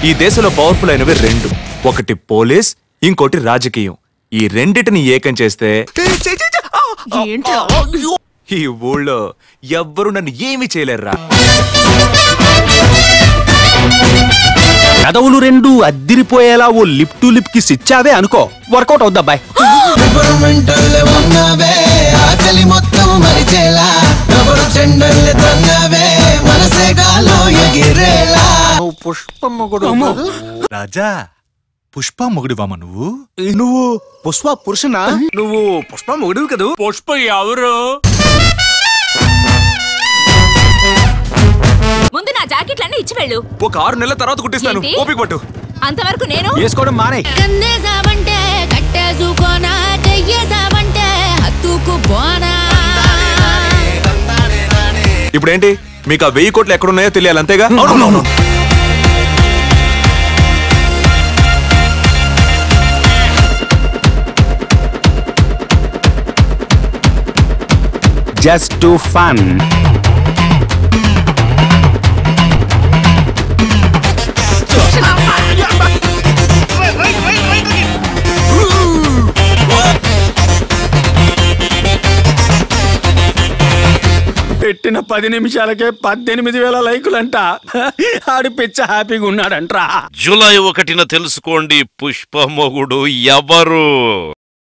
ఈ దేశంలో పవర్ఫుల్ అయినవి రెండు, ఒకటి పోలీస్, ఇంకోటి రాజకీయం. ఈ రెండిటిని ఏకం చేస్తే ఈ ఊళ్ళో ఎవ్వరు నన్ను ఏమీ చేయలేరురా. కదవులు రెండు అద్దిరిపోయేలా ఓ లిప్ టు లిప్ కి సిచ్చావే అనుకో, వర్కౌట్ అవుద్దా బాయ్. రాజా, పుష్ప మొగుడివామా నువ్వు? నువ్వు పుష్ప పురుషునా? నువ్వు పుష్ప మొగుడివి కదూ. పుష్ప ఎవరు? ముందు నా జాకెట్లన్నీ ఇచ్చి వెళ్ళు. ఒక 6 నెలల తర్వాత కుట్టిస్తాను, ఓపిక పట్టు. అంతవరకు నేను వేసుకోవడం మానే. ఇప్పుడేంటి మీకు ఆ 1000 కోట్లు ఎక్కడున్నాయో తెలియాలి, అంతేగా? Just to fun. పెట్టిన 10 నిమిషాలకే 18,000 లైకులంట. ఆడి పిచ్చ హ్యాపీగా ఉన్నాడంట్రా. జూలై 1న తెలుసుకోండి పుష్ప మొగుడు ఎవరు.